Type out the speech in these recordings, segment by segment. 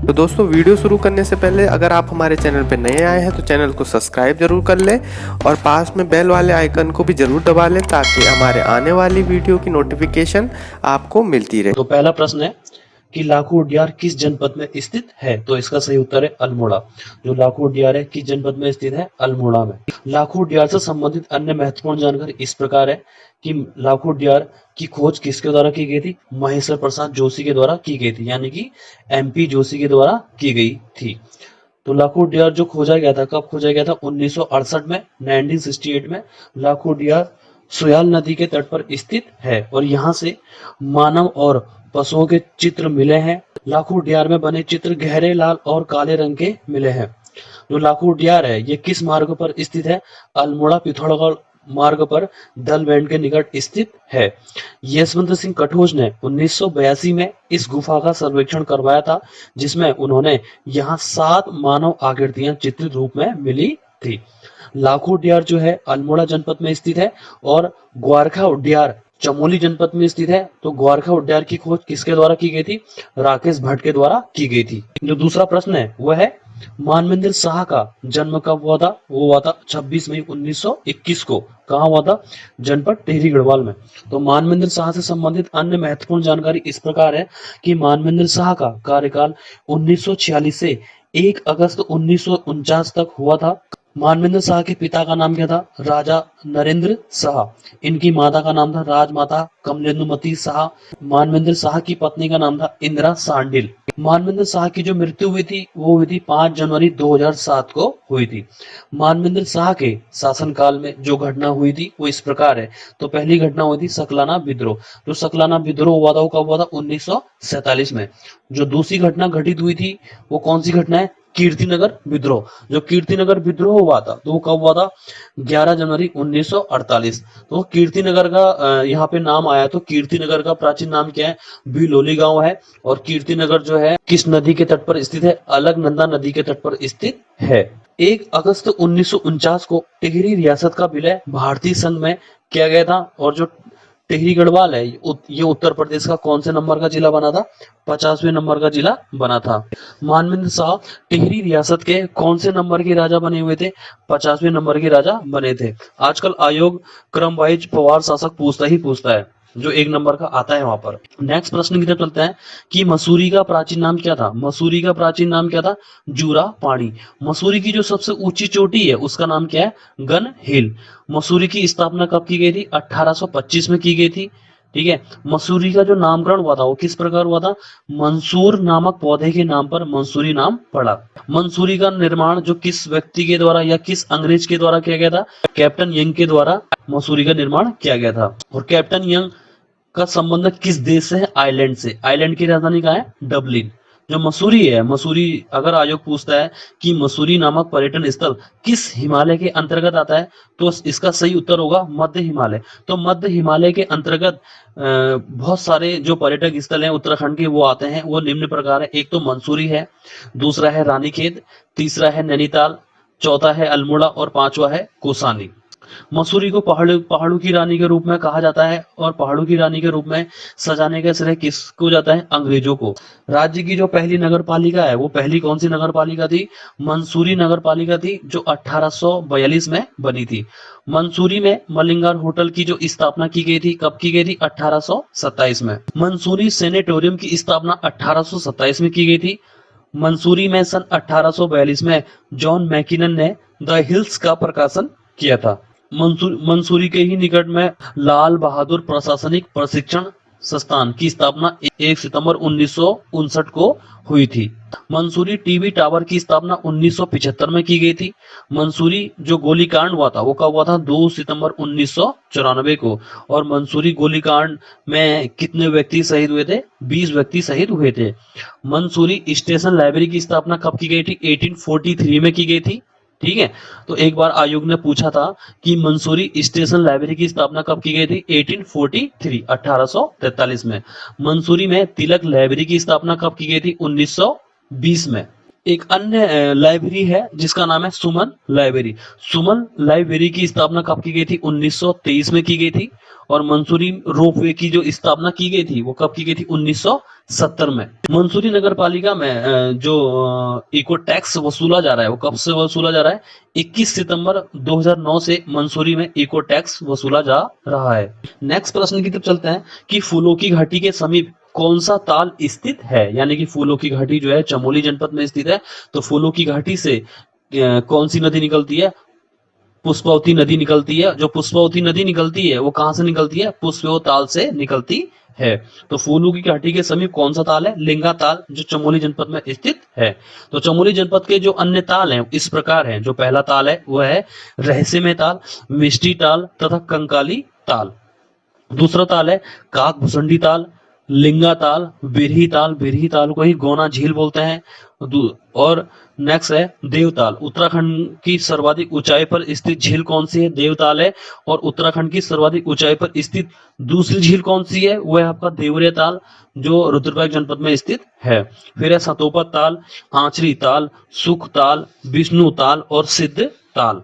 तो दोस्तों वीडियो शुरू करने से पहले अगर आप हमारे चैनल पर नए आए हैं तो चैनल को सब्सक्राइब जरूर कर लें और पास में बेल वाले आइकन को भी जरूर दबा लें ताकि हमारे आने वाली वीडियो की नोटिफिकेशन आपको मिलती रहे। तो पहला प्रश्न है कि लाखो उड्यार किस जनपद में स्थित है? तो इसका सही उत्तर है अल्मोड़ा। जो लाखो उड्यार है किस जनपद में स्थित है? अल्मोड़ा में। लाखो उड्यार से संबंधित अन्य महत्वपूर्ण जानकारी इस प्रकार है कि लाखो उड्यार की खोज किसके द्वारा की गई थी? महेश्वर प्रसाद जोशी के द्वारा की गई थी, यानी कि MP जोशी के द्वारा की गई थी। तो लाखो उड्यार जो खोजा गया था, कब खोजा गया था? 1968 में, 1968 में। लाखो उड्यार सुयाल नदी के तट पर स्थित है और यहाँ से मानव और पशुओं के चित्र मिले हैं। लाखो उड्यार में बने चित्र गहरे लाल और काले रंग के मिले हैं। जो लाखो उड्यार है ये किस मार्ग पर स्थित है? अल्मोड़ा पिथौरागढ़ मार्ग पर दलबैंड के निकट स्थित है। यशवंत सिंह कटोच ने 1982 में इस गुफा का सर्वेक्षण करवाया था, जिसमें उन्होंने यहाँ 7 मानव आकृतियां चित्रित रूप में मिली थी। लाखो उड्यार जो है अल्मोड़ा जनपद में स्थित है और ग्वारखा उड्यार चमोली जनपद में स्थित है। तो ग्वारखा उड्यार की खोज किसके द्वारा की गई थी? राकेश भट्ट के द्वारा की गई थी। जो दूसरा प्रश्न है वह है मानवेंद्र शाह का जन्म कब हुआ था? वो हुआ था 26 मई 1921 को। कहाँ हुआ था? जनपद टिहरी गढ़वाल में। तो मानवेंद्र शाह से संबंधित अन्य महत्वपूर्ण जानकारी इस प्रकार है कि मानवेंद्र शाह का कार्यकाल 1946 से 1 अगस्त 1949 तक हुआ था। मानवेंद्र शाह के पिता का नाम क्या था? राजा नरेंद्र शाह। इनकी माता का नाम था राजमाता कमलेंदुमती शाह। मानवेंद्र शाह की पत्नी का नाम था इंदिरा सांडिल। मानवेंद्र शाह की जो मृत्यु हुई थी वो हुई थी 5 जनवरी 2007 को हुई थी। मानवेंद्र शाह के शासनकाल में जो घटना हुई थी वो इस प्रकार है। तो पहली घटना हुई थी सकलाना विद्रोह। जो सकलाना विद्रोह हुआ था वो कब हुआ था? 1947 में। जो दूसरी घटना घटित हुई थी वो कौन सी घटना है? कीर्तिनगर विद्रोह। जो कीर्तिनगर विद्रोह हुआ था तो वो कब हुआ था? 11 जनवरी 1948। तो कीर्तिनगर का यहाँ पे नाम आया, तो कीर्तिनगर का प्राचीन नाम क्या है? बिलोली गांव है। और कीर्तिनगर जो है किस नदी के तट पर स्थित है? अलकनंदा नदी के तट पर स्थित है। 1 अगस्त 1949 को टिहरी रियासत का विलय भारतीय संघ में किया गया था। और जो टिहरी गढ़वाल है ये उत्तर प्रदेश का कौन से नंबर का जिला बना था? 50वें नंबर का जिला बना था। मानवेंद्र शाह टिहरी रियासत के कौन से नंबर के राजा बने हुए थे? 50वें नंबर के राजा बने थे। आजकल आयोग क्रम वाइज पवार शासक पूछता है, जो 1 नंबर का आता है वहां पर। नेक्स्ट प्रश्न की तरफ चलते हैं कि मसूरी का प्राचीन नाम क्या था? मसूरी का प्राचीन नाम क्या था? जूरा पानी। मसूरी की जो सबसे ऊंची चोटी है उसका नाम क्या है? गन हिल। मसूरी की स्थापना कब की गई थी? 1825 में की गई थी। ठीक है। मसूरी का जो नामकरण हुआ था वो किस प्रकार हुआ था? मंसूर नामक पौधे के नाम पर मंसूरी नाम पड़ा। मंसूरी का निर्माण जो किस व्यक्ति के द्वारा या किस अंग्रेज के द्वारा किया गया था? कैप्टन यंग के द्वारा मसूरी का निर्माण किया गया था। और कैप्टन यंग का संबंध किस देश से है? आयरलैंड से। आयरलैंड की राजधानी कहाँ है? डबलिन। जो मसूरी है, मसूरी अगर आयोग पूछता है कि मसूरी नामक पर्यटन स्थल किस हिमालय के अंतर्गत आता है, तो इसका सही उत्तर होगा मध्य हिमालय। तो मध्य हिमालय के अंतर्गत बहुत सारे जो पर्यटक स्थल हैं उत्तराखंड के वो आते हैं। वो निम्न प्रकार है। एक तो मंसूरी है, दूसरा है रानीखेत, तीसरा है नैनीताल, चौथा है अल्मोड़ा और पांचवा है कौसानी। मसूरी को पहाड़ों की रानी के रूप में कहा जाता है और पहाड़ों की रानी के रूप में सजाने का श्रेय किसको जाता है? अंग्रेजों को। राज्य की जो पहली नगर पालिका है वो पहली कौन सी नगर पालिका थी? मंसूरी नगर पालिका थी, जो 1842 में बनी थी। मंसूरी में मलिंगार होटल की जो स्थापना की गई थी, कब की गई थी? 1827 में। मंसूरी सेनेटोरियम की स्थापना 1827 में की गई थी। मंसूरी में सन 1842 में जॉन मैकिनन ने द हिल्स का प्रकाशन किया था। मंसूरी के ही निकट में लाल बहादुर प्रशासनिक प्रशिक्षण संस्थान की स्थापना 1 सितंबर 1959 को हुई थी। मंसूरी टीवी टावर की स्थापना 1975 में की गई थी। मंसूरी जो गोलीकांड हुआ था वो कब हुआ था? 2 सितंबर 1994 को। और मंसूरी गोलीकांड में कितने व्यक्ति शहीद हुए थे? 20 व्यक्ति शहीद हुए थे। मंसूरी स्टेशन लाइब्रेरी की स्थापना कब की गई थी? 1843 में की गई थी। ठीक है। तो एक बार आयोग ने पूछा था कि मंसूरी स्टेशन लाइब्रेरी की स्थापना कब की गई थी? 1843 1843 में। मंसूरी में तिलक लाइब्रेरी की स्थापना कब की गई थी? 1920 में। एक अन्य लाइब्रेरी है जिसका नाम है सुमन लाइब्रेरी। सुमन लाइब्रेरी की स्थापना कब की गई थी? 1923 में की गई थी। और मंसूरी रोपवे की जो स्थापना की गई थी वो कब की गई थी? 1970 में। मंसूरी नगर पालिका में जो इको टैक्स वसूला जा रहा है वो कब से वसूला जा रहा है? 21 सितंबर 2009 से मंसूरी में इको टैक्स वसूला जा रहा है। नेक्स्ट प्रश्न की तरफ चलते हैं कि फूलों की घाटी के समीप कौन सा ताल स्थित है? यानी कि फूलों की घाटी जो है चमोली जनपद में स्थित है। तो फूलों की घाटी से कौन सी नदी निकलती है? पुष्पवती नदी निकलती है। जो पुष्पवती नदी निकलती है वो कहां से निकलती है? पुष्पो ताल से निकलती है। तो फूलों की घाटी के समीप कौन सा ताल है? लिंगा ताल, जो चमोली जनपद में स्थित है। तो चमोली जनपद के जो अन्य ताल हैं इस प्रकार हैं। जो पहला ताल है वह है रहस्यमय ताल, मिष्टी ताल तथा कंकाली ताल। दूसरा ताल है काक भुसंडी ताल, लिंगा ताल, बिरही ताल को ही गोना झील बोलते हैं। और नेक्स्ट है देवताल। उत्तराखंड की सर्वाधिक ऊंचाई पर स्थित झील कौन सी है? देवताल है। और उत्तराखंड की सर्वाधिक ऊंचाई पर स्थित दूसरी झील कौन सी है? वो है आपका देवरिया ताल, जो रुद्रप्रयाग जनपद में स्थित है। फिर है सतोपत ताल, आंचरी ताल, सुख ताल, विष्णु ताल और सिद्ध ताल।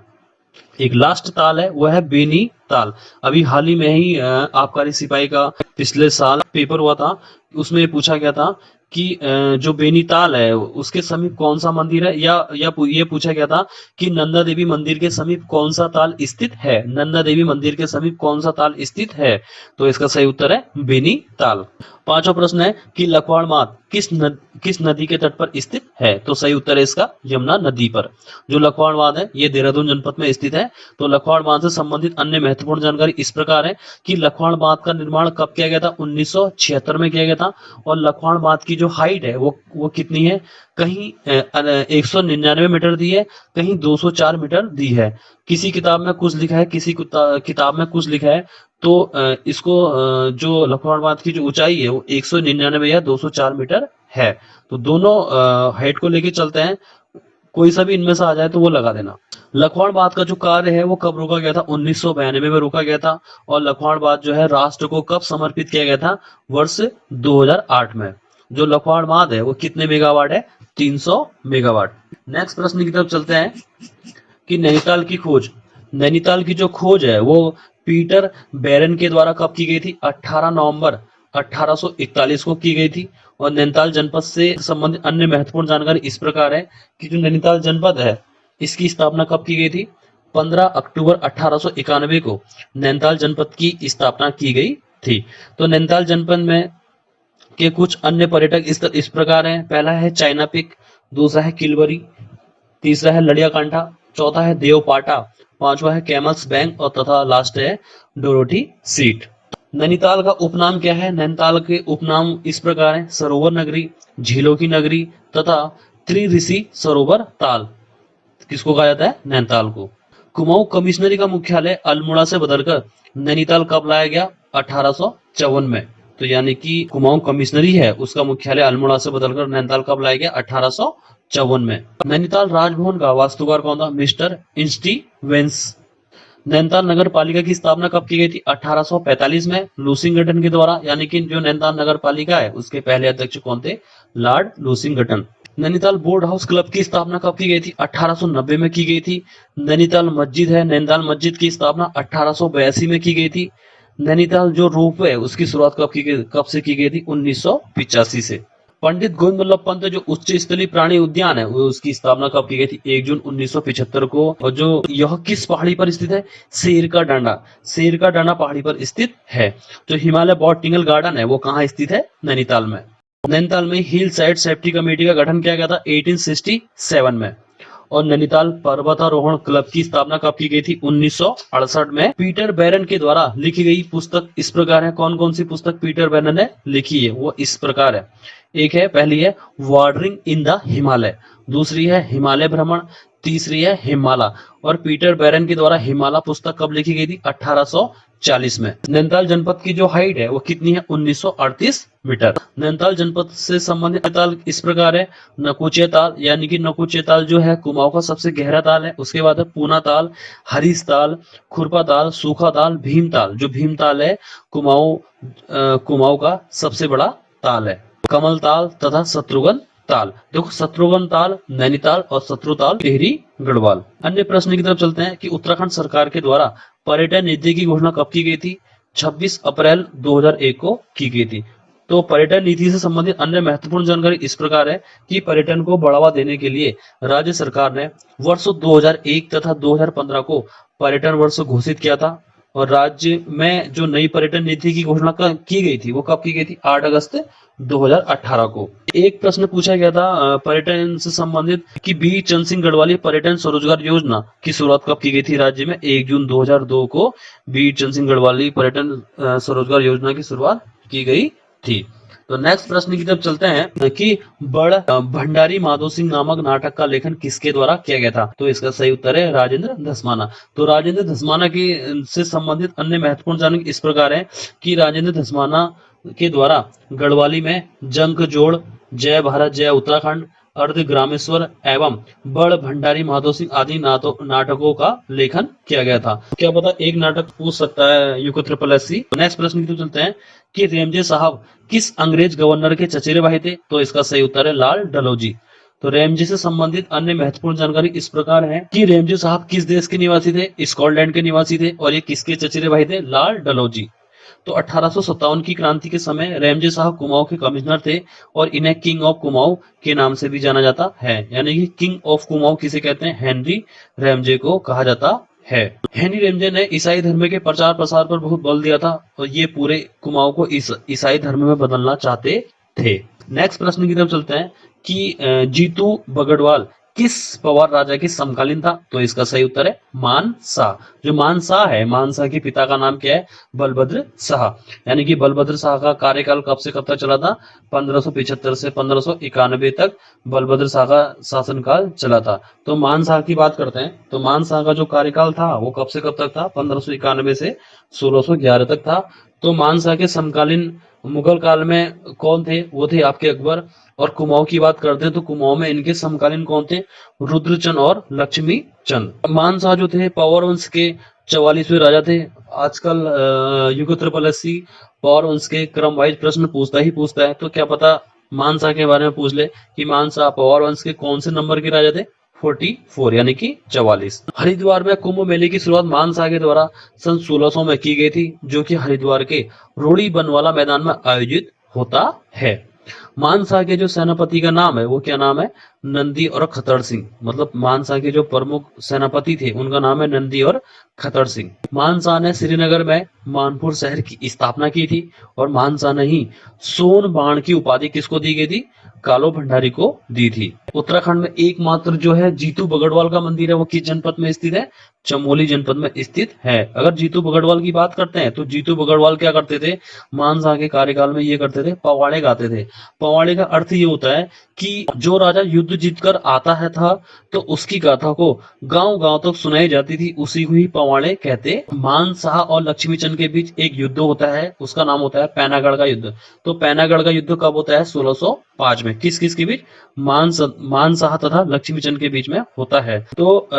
एक लास्ट ताल है वह है बेनी ताल। अभी हाल ही में ही आबकारी सिपाही का पिछले साल पेपर हुआ था, उसमें पूछा गया था कि जो बेनी ताल है उसके समीप कौन सा मंदिर है, या ये पूछा गया था कि नंदा देवी मंदिर के समीप कौन सा ताल स्थित है। नंदा देवी मंदिर के समीप कौन सा ताल स्थित है? तो इसका सही उत्तर है बेनी ताल। पांचवा प्रश्न है कि लखवाड़ मात किस नदी के तट पर स्थित है? तो सही उत्तर है इसका यमुना नदी पर। जो लखवाड़ बांध है ये देहरादून जनपद में स्थित है। तो लखवाड़ बांध से संबंधित अन्य महत्वपूर्ण जानकारी इस प्रकार है कि लखवाड़ बांध का निर्माण कब किया गया था? 1976 में किया गया था। और लखवाड़ बांध की जो हाइट है वो कितनी है? कहीं 199 मीटर दी है, कहीं 204 मीटर दी है। किसी किताब में कुछ लिखा है, किसी किताब में कुछ लिखा है। तो इसको जो लखवाड़ बांध की जो ऊंचाई है वो 199 या 204 मीटर है। तो दोनों हाइट को लेके चलते हैं, कोई सा भी इनमें से आ जाए तो वो लगा देना। लखवाड़ बांध का जो कार्य है वो कब रोका गया था? 1992 में रोका गया था। और लखवाड़ बांध जो है राष्ट्र को कब समर्पित किया गया था? वर्ष 2008 में। जो लखवाड़ बांध है वो कितने मेगावाट है? 300 मेगावाट। नेक्स्ट प्रश्न की तरफ चलते हैं कि नैनीताल की खोज। नैनीताल की जो खोज है वो पीटर बैरन के द्वारा कब की गई थी? 18 नवंबर 1841 को की गई थी। और नैनीताल जनपद से संबंधित अन्य महत्वपूर्ण जानकारी इस प्रकार है कि जो नैनीताल जनपद है इसकी स्थापना कब की गई थी? 15 अक्टूबर 1891 को नैनीताल जनपद की स्थापना की गई थी। तो नैनीताल जनपद में के कुछ अन्य पर्यटक इस प्रकार हैं। पहला है चाइना पिक, दूसरा है किलवरी, तीसरा है लड़िया कांठा, चौथा है देवपाटा, पांचवा है कैमल्स बैंक और तथा लास्ट है डोरोटी सीट। नैनीताल का उपनाम क्या है? नैनीताल के उपनाम इस प्रकार है सरोवर नगरी, झीलों की नगरी तथा त्रिऋषि सरोवर ताल। किसको कहा जाता है? नैनीताल को। कुमाऊं कमिश्नरी का मुख्यालय अल्मोड़ा से बदलकर नैनीताल कब लाया गया? 1854 में। तो यानी कि कुमाऊं कमिश्नरी है उसका मुख्यालय अल्मोड़ा से बदलकर नैनीताल कब लाया गया? 1854 में। नैनीताल राजभवन का वास्तुकार कौन था? मिस्टर इंस्टीवेंस। नैनीताल नगर पालिका की स्थापना कब की गई थी? 1845 में लूसिंगटन के द्वारा। यानी कि जो नैनीताल नगर पालिका है उसके पहले अध्यक्ष कौन थे? Lord Lushington. Nainital board house club की स्थापना कब की गई थी? 1890 में की गई थी। नैनीताल मस्जिद है, नैनीताल मस्जिद की स्थापना 1882 में की गई थी। नैनीताल जो रोपवे है उसकी शुरुआत कब से की गई थी? 1985 से। पंडित गोविंद बल्लभ पंत जो उच्च स्तरीय प्राणी उद्यान है वो उसकी स्थापना कब की गई थी? 1 जून 1975 को। और जो यह किस पहाड़ी पर स्थित है? शेर का डांडा। शेर का डांडा पहाड़ी पर स्थित है। जो हिमालय बॉटनिकल गार्डन है वो कहाँ स्थित है? नैनीताल में। नैनीताल में हिल साइड सेफ्टी कमेटी का गठन किया गया था 1867 में। और नैनीताल पर्वतारोहण क्लब की स्थापना कब की गई थी? 1968 में। पीटर बैरन के द्वारा लिखी गई पुस्तक इस प्रकार है। कौन कौन सी पुस्तक पीटर बैरन ने लिखी है? वो इस प्रकार है। एक है, पहली है वार्डरिंग इन द हिमालय, दूसरी है हिमालय भ्रमण, तीसरी है हिमालय। और पीटर बैरन के द्वारा हिमालय पुस्तक कब लिखी गई थी? 1840 में। नैनीताल जनपद की जो हाइट है वो कितनी है? 1938 मीटर। नैनीताल जनपद से संबंधित ताल इस प्रकार है। नकुचे ताल, यानी कि नकुचे ताल जो है कुमाऊं का सबसे गहरा ताल है। उसके बाद है पूना ताल, हरीश ताल, खुरपा ताल, सूखा ताल, भीम ताल। जो भीम ताल है कुमाऊं का सबसे बड़ा ताल है। कमल ताल तथा शत्रुघ्न ताल। देखो शत्रुघ्न ताल, नैनीताल और शत्रुताल, टिहरी, गढ़वाल। अन्य प्रश्न की तरफ चलते हैं कि उत्तराखंड सरकार के द्वारा पर्यटन नीति की घोषणा कब की गई थी? 26 अप्रैल 2001 को की गई थी। तो पर्यटन नीति से संबंधित अन्य महत्वपूर्ण जानकारी इस प्रकार है कि पर्यटन को बढ़ावा देने के लिए राज्य सरकार ने वर्ष 2001 तथा 2015 को पर्यटन वर्ष घोषित किया था। और राज्य में जो नई पर्यटन नीति की घोषणा की गई थी वो कब की गई थी? 8 अगस्त 2018 को। एक प्रश्न पूछा गया था पर्यटन से संबंधित कि बी चंद सिंह गढ़वाली पर्यटन स्वरोजगार योजना की शुरुआत कब की गई थी राज्य में? 1 जून 2002 को बी चंद सिंह गढ़वाली पर्यटन स्वरोजगार योजना की शुरुआत की गई थी। तो नेक्स्ट प्रश्न की तरफ चलते हैं कि बड़ भंडारी माधो सिंह नामक नाटक का लेखन किसके द्वारा किया गया था? तो इसका सही उत्तर है राजेंद्र धस्माना। तो राजेंद्र धस्माना की से संबंधित अन्य महत्वपूर्ण जानकारी इस प्रकार है कि राजेंद्र धस्माना के द्वारा गढ़वाली में जंक जोड़, जय भारत जय उत्तराखंड, अर्ध ग्रामेश्वर एवं बड़ भंडारी माधो सिंह आदि नाटकों का लेखन किया गया था। क्या पता एक नाटक पूछ सकता है यूको ट्रिपल एससी। नेक्स्ट प्रश्न की तरफ चलते हैं कि रेमजे साहब किस अंग्रेज गवर्नर के चचेरे भाई थे? तो इसका सही उत्तर है लाल डलहौजी। तो रेमजे से संबंधित अन्य महत्वपूर्ण जानकारी इस प्रकार है कि रेमजे साहब किस देश के निवासी थे? स्कॉटलैंड के निवासी थे। और ये किसके चचेरे भाई थे? लाल डलहौजी। तो 1857 की क्रांति के समय रेमजे साहब कुमाऊं के कमिश्नर थे और इन्हें किंग ऑफ कुमाऊं के नाम से भी जाना जाता है। यानी कि किंग ऑफ कुमाऊं किसे कहते हैं? हेनरी रेमजे को कहा जाता है। हेनरी रेमजे ने ईसाई धर्म के प्रचार प्रसार पर बहुत बल दिया था और ये पूरे कुमाऊं को ईसाई धर्म में बदलना चाहते थे। नेक्स्ट प्रश्न की तरफ चलते हैं कि जीतू बगड़वाल किस पवार राजा के समकालीन था? तो इसका सही उत्तर है मानसा। जो मानसा है, मानसा के पिता का नाम क्या है? बलभद्र शाह। यानी कि बलभद्र शाह का कार्यकाल कब से कब तक चला था? 1575 से 1591 तक बलभद्र शाह का शासनकाल चला था। तो मानशाह की बात करते हैं तो मानशाह का जो कार्यकाल था वो कब से कब तक था? 1591 से 1611 तक था। तो मानशाह के समकालीन मुगल काल में कौन थे? वो थे आपके अकबर। और कुमाऊं की बात करते हैं तो कुमाऊं में इनके समकालीन कौन थे? रुद्रचंद और लक्ष्मी चंद। मानशाह जो थे पवार वंश के 44वें राजा थे। आजकल यूको ट्रिपल एससी पवार वंश के क्रम वाइज प्रश्न पूछता है। तो क्या पता मानशाह के बारे में पूछ ले कि मानशाह पवार वंश के कौन से नंबर के राजा थे? 44 यानी कि 44। हरिद्वार में कुंभ मेले की शुरुआत मानशाह के द्वारा सन 1600 में की गई थी, जो कि हरिद्वार के रोड़ी बनवाला मैदान में आयोजित होता है। मानशाह के जो सेनापति का नाम है वो क्या नाम है? नंदी और खतर सिंह। मतलब मानशाह के जो प्रमुख सेनापति थे उनका नाम है नंदी और खतर सिंह। मानशाह ने श्रीनगर में मानपुर शहर की स्थापना की थी और मानशाह ने ही सोन बाण की उपाधि किसको दी गई थी? कालो भंडारी को दी थी। उत्तराखंड में एकमात्र जो है जीतू बगड़वाल का मंदिर है वो किस जनपद में स्थित है? चमोली जनपद में स्थित है। अगर जीतू बगड़वाल की बात करते हैं तो जीतू बगड़वाल क्या करते थे? मानशाह के कार्यकाल में ये करते थे, पवाड़े गाते थे। पवाड़े का अर्थ ये होता है कि जो राजा युद्ध जीतकर आता है था तो उसकी गाथा को गांव गांव तक सुनाई जाती थी, उसी को ही पवाड़े कहते। मानशाह और लक्ष्मीचंद के बीच एक युद्ध होता है, उसका नाम होता है पैनागढ़ का युद्ध। तो पैनागढ़ का युद्ध कब होता है? 1605 में। किस किस के बीच? मानशाह तथा लक्ष्मीचंद के बीच में होता है। तो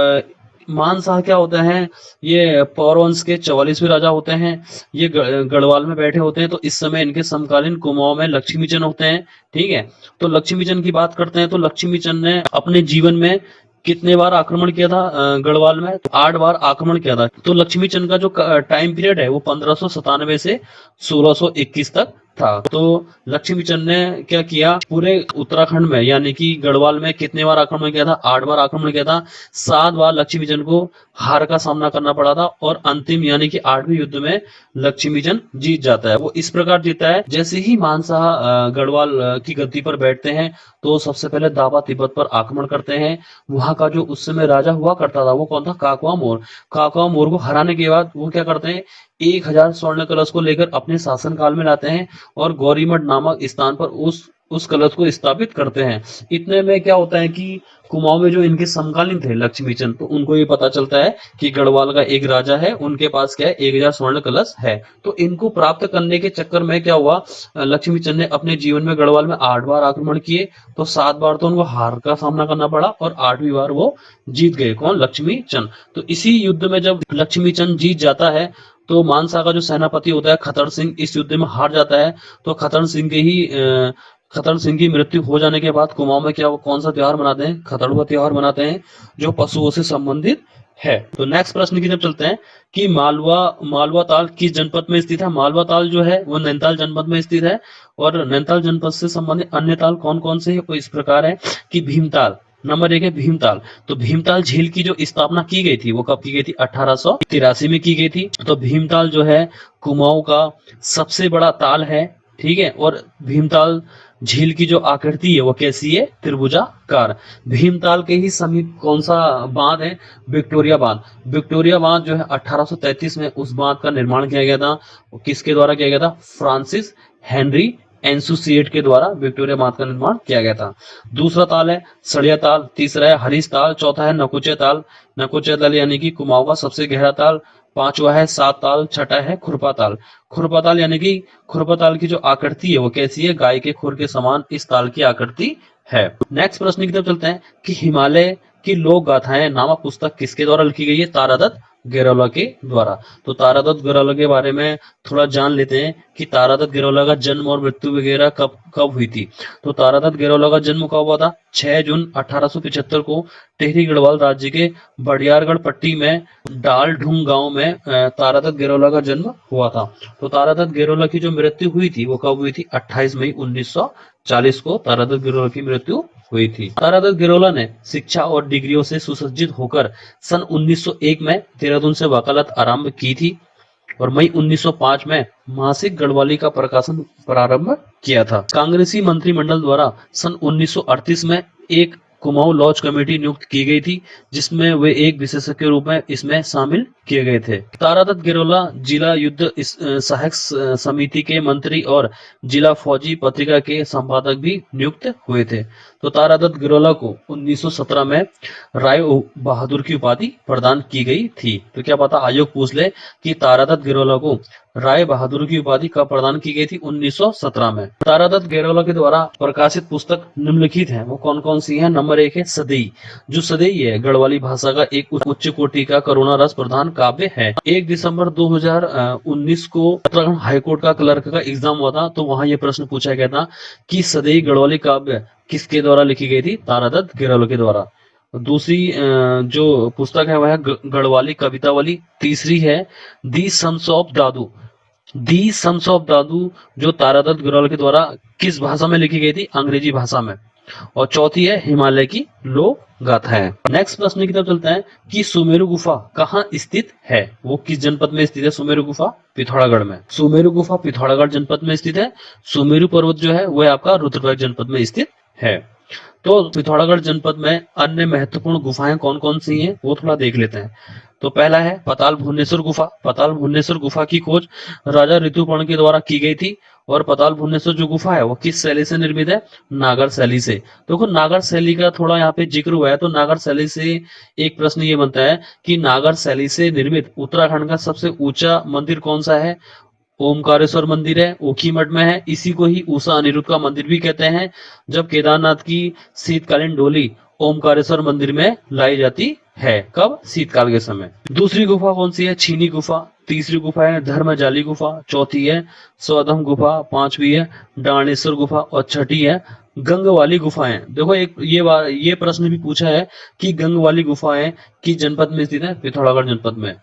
मानशाह क्या होते हैं? ये पवार वंश के 44वें राजा होते हैं। ये गढ़वाल में बैठे होते हैं। तो इस समय इनके समकालीन कुमाऊं में लक्ष्मीचंद होते हैं। ठीक है, तो लक्ष्मीचंद की बात करते हैं तो लक्ष्मीचंद ने अपने जीवन में कितने बार आक्रमण किया था गढ़वाल में? तो 8 बार आक्रमण किया था। तो लक्ष्मीचंद का जो टाइम पीरियड है वो 1597 से 1621 तक था। तो लक्ष्मीचंद ने क्या किया? पूरे उत्तराखंड में यानी कि गढ़वाल में कितने बार आक्रमण किया था? 8 बार आक्रमण किया था। 7 बार लक्ष्मीचंद को हार का सामना करना पड़ा था और अंतिम यानी कि 8वें युद्ध में लक्ष्मीचंद जीत जाता है। वो इस प्रकार जीता है, जैसे ही मानशाह गढ़वाल की गद्दी पर बैठते हैं तो सबसे पहले दावा तिब्बत पर आक्रमण करते हैं। वहां का जो उस समय राजा हुआ करता था वो कौन था? काकवा मोर। काकवा मोर को हराने के बाद वो क्या करते हैं? 1000 स्वर्ण कलश को लेकर अपने शासन काल में लाते हैं और गौरीमठ नामक स्थान पर उस कलश को स्थापित करते हैं। इतने में क्या होता है कि कुमाऊं में जो इनके समकालीन थे लक्ष्मीचंद, तो उनको ये पता चलता है कि गढ़वाल का एक राजा है, उनके पास क्या है? 1000 स्वर्ण कलश है। तो इनको प्राप्त करने के चक्कर में क्या हुआ? लक्ष्मीचंद ने अपने जीवन में गढ़वाल में 8 बार आक्रमण किए। तो 7 बार तो उनको हार का सामना करना पड़ा और 8वीं बार वो जीत गए। कौन? लक्ष्मीचंद। तो इसी युद्ध में जब लक्ष्मीचंद जीत जाता है तो मानशाह का जो सेनापति होता है खतर सिंह इस युद्ध में हार जाता है। तो खतर सिंह के ही खतड़ सिंह की मृत्यु हो जाने के बाद कुमाऊं में क्या कौन सा त्योहार मनाते हैं? खतड़ुआ त्योहार मनाते हैं, जो पशुओं से संबंधित है। तो नेक्स्ट प्रश्न की तरफ चलते हैं कि मालवा ताल किस जनपद में स्थित है? मालवा ताल जो है वो नैनीताल जनपद में स्थित है। और नैनीताल जनपद से संबंधित अन्य ताल कौन कौन से है? वो इस प्रकार है कि भीमताल, नंबर 1 है भीमताल। तो भीमताल झील की जो स्थापना की गई थी वो कब की गई थी? 1883 में की गई थी। तो भीमताल जो है कुमाऊं का सबसे बड़ा ताल है, ठीक है। और भीमताल झील की जो आकृति है वो कैसी है? त्रिभुजाकार। भीमताल के ही समीप कौन सा बांध है? विक्टोरिया बांध। विक्टोरिया बांध जो है 1833 में उस बांध का निर्माण किया गया था। किसके द्वारा किया गया था? फ्रांसिस हेनरी एसोसिएट के द्वारा विक्टोरिया बांध का निर्माण किया गया था। दूसरा ताल है सड़िया ताल, तीसरा है हरीश ताल, चौथा है नकुचे ताल। नकुचे ताल यानी कि कुमाऊं का सबसे गहरा ताल। पांचवा है सात ताल, छठा है खुरपा ताल। खुरपा ताल यानी कि खुरपा ताल की जो आकृति है वो कैसी है? गाय के खुर के समान इस ताल की आकृति है। नेक्स्ट प्रश्न की तरफ चलते हैं कि हिमालय की लोक गाथाएं नामक पुस्तक किसके द्वारा लिखी गई है? तारादत्त गेरौला के द्वारा। तो तारादत्त गेरौला के बारे में थोड़ा जान लेते हैं कि तारादत्त गेरौला का जन्म और मृत्यु वगैरह कब कब हुई थी। तो तारादत्त गेरौला का जन्म कब हुआ था? 6 जून 1875 को टिहरी गढ़वाल राज्य के बड़ियारगढ़ पट्टी में डालढूंग गांव में तारादत्त गेरौला का जन्म हुआ था। तो तारादत्त गेरौला की जो मृत्यु हुई थी वो कब हुई थी? 28 मई 1940 को तारादत्त गेरौला की मृत्यु हुई थी। तारादत्त गेरौला ने शिक्षा और डिग्रियों से सुसज्जित होकर सन 1901 में देहरादून से वकालत आरंभ की थी और मई 1905 में मासिक गढ़वाली का प्रकाशन प्रारंभ किया था। कांग्रेसी मंत्रिमंडल द्वारा सन 1938 में एक कुमाऊं लॉज कमेटी नियुक्त की गई थी, जिसमें वे एक विशेषज्ञ के रूप में इसमें शामिल किए गए थे। तारादत्त गेरौला जिला युद्ध सहायक समिति के मंत्री और जिला फौजी पत्रिका के संपादक भी नियुक्त हुए थे। तो तारादत्त गेरौला को 1917 में राय बहादुर की उपाधि प्रदान की गई थी। तो क्या पता आयोग पूछ ले कि तारादत्त गेरौला को राय बहादुर की उपाधि कब प्रदान की गई थी? 1917 में। तारादत्त गेरौला के द्वारा प्रकाशित पुस्तक निम्नलिखित हैं, वो कौन कौन सी हैं? नंबर 1 है सदई। जो सदई है गढ़वाली भाषा का एक उच्च कोटि का करुणा रस प्रधान काव्य है। 1 दिसंबर 2019 को उत्तराखंड हाईकोर्ट का क्लर्क का एग्जाम हुआ था, तो वहां ये प्रश्न पूछा गया था कि सदई गढ़वाली काव्य किसके द्वारा लिखी गई थी? तारादत्त गेरौला के द्वारा। दूसरी जो पुस्तक है वह है गढ़वाली कवितावली। तीसरी है the psalms of Dadu. The psalms of Dadu जो तारादत्त गेरौला के द्वारा किस भाषा में लिखी गई थी? अंग्रेजी भाषा में। और चौथी है हिमालय की लोक गाथाएं। नेक्स्ट प्रश्न की तरफ चलते हैं कि सुमेरु गुफा कहाँ स्थित है? वो किस जनपद में स्थित है? सुमेरु गुफा पिथौरागढ़ में। सुमेरु गुफा पिथौरागढ़ जनपद में स्थित है। सुमेरु पर्वत जो है वह आपका रुद्रप्रयाग जनपद में स्थित है। तो पिथौरागढ़ जनपद में अन्य महत्वपूर्ण गुफाएं कौन कौन सी हैं वो थोड़ा देख लेते हैं। तो पहला है पाताल भुवनेश्वर गुफा। पाताल भुवनेश्वर गुफा की खोज राजा ऋतुपर्ण के द्वारा की गई थी। और पाताल भुवनेश्वर जो गुफा है वो किस शैली से निर्मित है? नागर शैली से। देखो नागर शैली का थोड़ा यहाँ पे जिक्र हुआ है, तो नागर शैली से एक प्रश्न ये बनता है कि नागर शैली से निर्मित उत्तराखंड का सबसे ऊंचा मंदिर कौन सा है? ओमकारेश्वर मंदिर है, ओखीमठ में है। इसी को ही उषा अनिरुद्ध का मंदिर भी कहते हैं। जब केदारनाथ की शीतकालीन डोली ओमकारेश्वर मंदिर में लाई जाती है, कब? शीतकाल के समय। दूसरी गुफा कौन सी है? छीनी गुफा। तीसरी गुफा है धर्मजाली गुफा। चौथी है स्वधम गुफा। पांचवी है डाणेश्वर गुफा और छठी है गंगवाली गुफाएं। देखो एक ये प्रश्न भी पूछा है कि गंगवाली गुफाएं किस जनपद में स्थित है? पिथौरागढ़ जनपद में।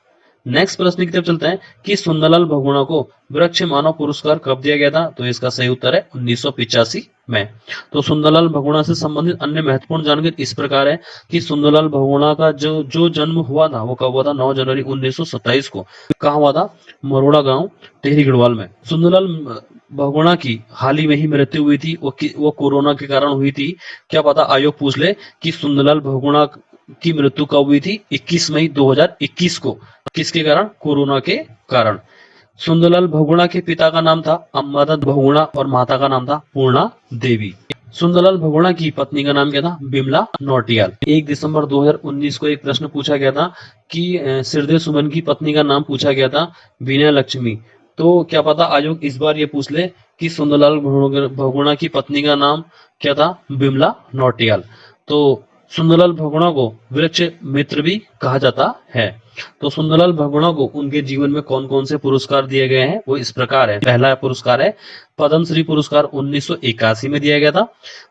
नेक्स्ट प्रश्न की तरफ चलते हैं कि सुंदरलाल बहुगुणा को वृक्ष मानव पुरस्कार कब दिया गया था? तो इसका सही उत्तर है 1985 में। तो सुंदरलाल बहुगुणा से संबंधित अन्य महत्वपूर्ण जानकारी इस प्रकार है कि सुंदरलाल बहुगुणा का जो जन्म हुआ था वो कब हुआ था? 9 जनवरी 1927 को। कहाँ हुआ था? मरोड़ा गांव टिहरी गढ़वाल में। सुंदरलाल बहुगुणा की हाल ही में ही मृत्यु हुई थी, वो कोरोना के कारण हुई थी। क्या पता आयोग पूछ ले कि सुंदरलाल बहुगुणा की मृत्यु कब हुई थी? 21 मई 2021 को। किसके कारण? कोरोना के कारण। सुंदरलाल बहुगुणा के पिता का नाम था अम्बादत्त बहुगुणा और माता का नाम था पूर्णा देवी। सुंदरलाल बहुगुणा की पत्नी का नाम क्या था? बिमला नौटियाल। 1 दिसंबर 2019 को एक प्रश्न पूछा गया था कि सिरदे सुमन की पत्नी का नाम पूछा गया था विनय लक्ष्मी। तो क्या पता आयोग इस बार ये पूछ ले कि सुंदरलाल बहुगुणा की पत्नी का नाम क्या था? बिमला नौटियाल। तो सुंदरलाल बहुगुणा को वृक्ष मित्र भी कहा जाता है। तो सुंदरलाल भगोड़ा को उनके जीवन में कौन कौन से पुरस्कार दिए गए हैं, वो इस प्रकार है। पहला पुरस्कार है पद्मश्री पुरस्कार 1981 में दिया गया था।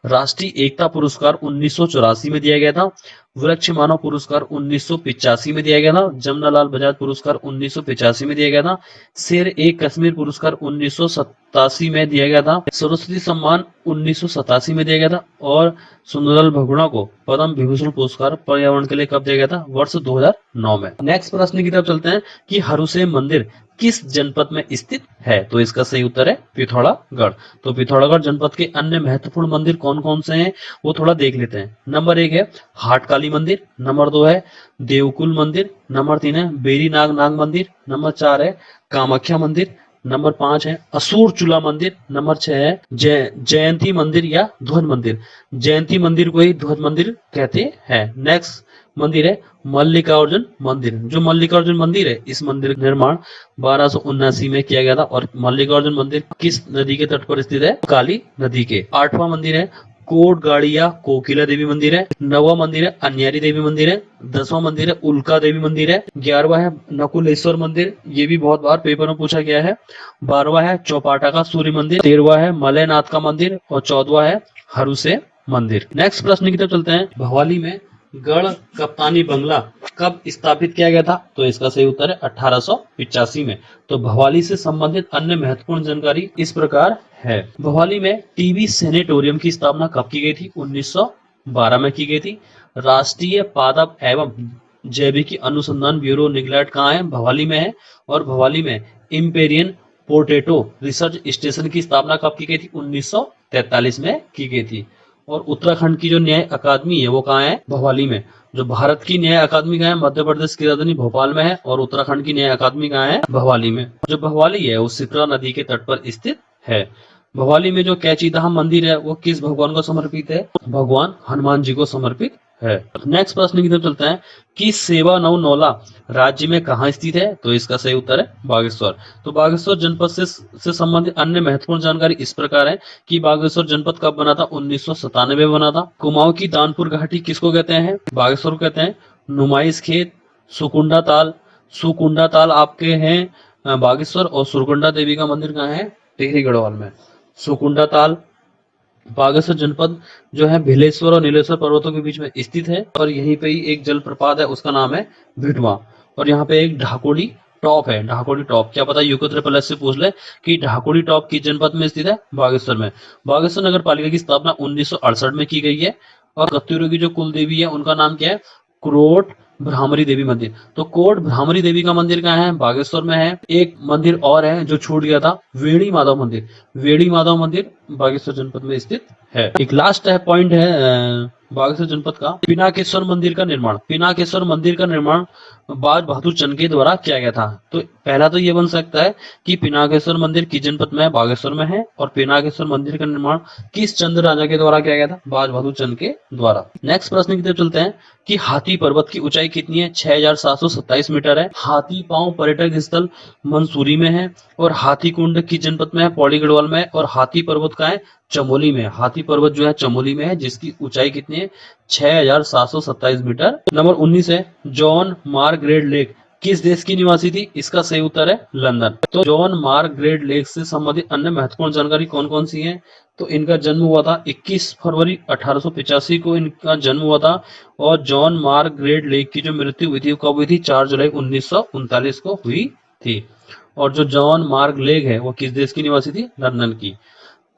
राष्ट्रीय एकता पुरस्कार 1984 में दिया गया था। वृक्ष मानव पुरस्कार 1985 में दिया गया था। जमनालाल बजाज पुरस्कार 1985 में दिया गया था। शेर ए कश्मीर पुरस्कार 1987 में दिया गया था। सरस्वती सम्मान 1987 में दिया गया था। और सुंदरलाल भगोड़ा को पद्म विभूषण पुरस्कार पर्यावरण के लिए कब दिया गया था, वर्ष 2009 में। नेक्स्ट प्रश्न की तरफ चलते हैं कि हरुसेम मंदिर किस जनपद में स्थित है, तो इसका सही उत्तर है पिथौरागढ़। तो पिथौरागढ़ जनपद के अन्य महत्वपूर्ण मंदिर कौन कौन से हैं वो थोड़ा देख लेते हैं। नंबर 1 है हाटकाली मंदिर, नंबर 2 है देवकुल मंदिर, नंबर 3 है बेरी नाग मंदिर, नंबर 4 है कामाख्या मंदिर, नंबर 5 है असुर चूला मंदिर, नंबर 6 है जयंती मंदिर या ध्वज मंदिर। जयंती मंदिर को ही ध्वज मंदिर कहते हैं। नेक्स्ट मंदिर है मल्लिकार्जुन मंदिर। जो मल्लिकार्जुन मंदिर है, इस मंदिर का निर्माण 1279 में किया गया था। और मल्लिकार्जुन मंदिर किस नदी के तट पर स्थित है, काली नदी के। 8वां मंदिर है कोट गाड़िया कोकिला देवी मंदिर है। 9वां मंदिर है अन्यारी देवी मंदिर है। 10वां मंदिर है उल्का देवी मंदिर है। 11वां है नकुलेश्वर मंदिर, ये भी बहुत बार पेपर में पूछा गया है। 12वां है चौपाटा का सूर्य मंदिर। 13वां है मलयनाथ का मंदिर। और 14वां है हरुसे मंदिर। नेक्स्ट प्रश्न की तरफ चलते हैं। भवाली में गढ़ कप्तानी बंगला कब स्थापित किया गया था, तो इसका सही उत्तर है 1885 में। तो भवाली से संबंधित अन्य महत्वपूर्ण जानकारी इस प्रकार है। भवाली में टीबी सेनेटोरियम की स्थापना कब की गई थी, 1912 में की गई थी। राष्ट्रीय पादप एवं जैविकी अनुसंधान ब्यूरो निगलैट कहाँ है, भवाली में है। और भवाली में इम्पेरियन पोटैटो रिसर्च स्टेशन की स्थापना कब की गई थी, 1943 में की गई थी। और उत्तराखंड की जो न्याय अकादमी है वो कहाँ है, भवाली में। जो भारत की न्याय अकादमी कहाँ है, मध्य प्रदेश की राजधानी भोपाल में है। और उत्तराखंड की न्याय अकादमी कहाँ है, भवाली में। जो भवाली है वो सिप्रा नदी के तट पर स्थित है। भवाली में जो कैचीधाम मंदिर है वो किस भगवान को समर्पित है, भगवान हनुमान जी को समर्पित है। नेक्स्ट प्रश्न की तरफ चलते हैं कि सेवा नौला राज्य में कहाँ स्थित है, तो इसका सही उत्तर है बागेश्वर। तो बागेश्वर जनपद से संबंधित अन्य महत्वपूर्ण जानकारी इस प्रकार है कि बागेश्वर जनपद कब बना था, 1997 में बना था। कुमाऊं की दानपुर घाटी किसको कहते हैं, बागेश्वर को कहते हैं। नुमाइश खेत, सुकुंडा ताल आपके हैं बागेश्वर। और सुरकुंडा देवी का मंदिर कहाँ है, टिहरी गढ़वाल में। सुकुंडा ताल बागेश्वर जनपद जो है भिलेश्वर और नीलेश्वर पर्वतों के बीच में स्थित है। और यहीं पे ही एक जलप्रपात है, उसका नाम है भिटवा। और यहाँ पे एक ढाकोड़ी टॉप है, ढाकोड़ी टॉप। क्या पता यूको ट्रिपल एस से पूछ ले कि ढाकोड़ी टॉप किस जनपद में स्थित है, बागेश्वर में। बागेश्वर नगर पालिका की स्थापना 1968 में की गई है। और कत्यूरों की जो कुल देवी है उनका नाम क्या है, कोट भ्रामरी देवी मंदिर। तो कोट भ्रामरी देवी का मंदिर कहाँ है, बागेश्वर में है। एक मंदिर और है जो छूट गया था, वेणी माधव मंदिर। वेणी माधव मंदिर बागेश्वर जनपद में स्थित है। एक लास्ट है पॉइंट है बागेश्वर जनपद का, पिनाकेश्वर मंदिर का निर्माण। पिनाकेश्वर मंदिर का निर्माण बाज बहादुर चंद द्वारा किया गया था। तो पहला तो ये बन सकता है कि पिनाकेश्वर मंदिर किस जनपद में है, बागेश्वर में है। और पिनाकेश्वर मंदिर का निर्माण किस चंद राजा के द्वारा किया गया था, बाज बहादुर चंद के द्वारा। नेक्स्ट प्रश्न की तरफ चलते हैं कि हाथी पर्वत की ऊंचाई कितनी है, 6727 मीटर है। हाथी पांव पर्यटक स्थल मंसूरी में है। और हाथी कुंड किस जनपद में है, पौड़ी गढ़वाल में है। और हाथी पर्वत का है चमोली में। हाथी पर्वत जो है चमोली में है, जिसकी ऊंचाई कितनी है, 6727 मीटर। नंबर 19 है जॉन मार्गरेट लेक किस देश की निवासी थी, इसका सही उत्तर है लंदन। तो जॉन मार्गरेट लेक से संबंधित अन्य महत्वपूर्ण जानकारी कौन कौन सी है, तो इनका जन्म हुआ था 21 फरवरी 1885 को इनका जन्म हुआ था। और जॉन मार्गरेट लेक की जो मृत्यु हुई थी वो कब हुई थी, 4 जुलाई 1939 को हुई थी। और जो जॉन मार्ग लेक है वो किस देश की निवासी थी, लंदन की।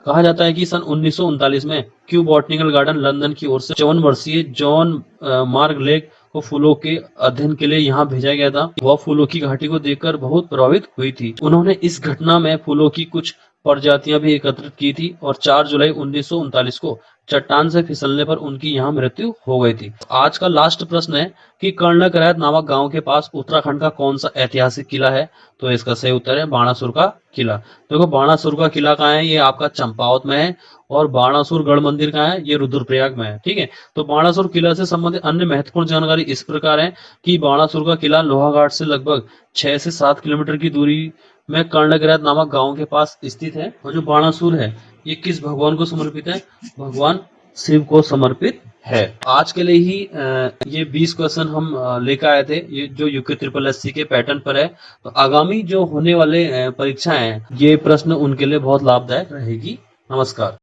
कहा जाता है कि सन 1939 में क्यू बॉटनिकल गार्डन लंदन की ओर से 54 वर्षीय जॉन मार्ग लेक को फूलों के अध्ययन के लिए यहाँ भेजा गया था। वह फूलों की घाटी को देखकर बहुत प्रभावित हुई थी। उन्होंने इस घटना में फूलों की कुछ प्रजातियां भी एकत्रित की थी। और 4 जुलाई 1939 को चट्टान से फिसलने पर उनकी यहाँ मृत्यु हो गई थी। आज का लास्ट प्रश्न है कि कर्णकरैत नामक गांव के पास उत्तराखंड का कौन सा ऐतिहासिक किला है, तो इसका सही उत्तर है बाणासुर का किला। देखो बाणासुर का किला कहाँ है, ये आपका चंपावत में है। और बाणासुर गढ़ मंदिर कहाँ है, ये रुद्रप्रयाग में है। ठीक है, तो बाणासुर किला से संबंधित अन्य महत्वपूर्ण जानकारी इस प्रकार है कि बाणासुर का किला लोहाघाट से लगभग 6 से 7 किलोमीटर की दूरी में कर्णकरैत नामक गांव के पास स्थित है। और जो बाणासुर है ये किस भगवान को समर्पित है, भगवान शिव को समर्पित है। आज के लिए ही ये 20 क्वेश्चन हम लेकर आए थे, ये जो यूके ट्रिपल एससी के पैटर्न पर है। तो आगामी जो होने वाले परीक्षाएं हैं, ये प्रश्न उनके लिए बहुत लाभदायक रहेगी। नमस्कार।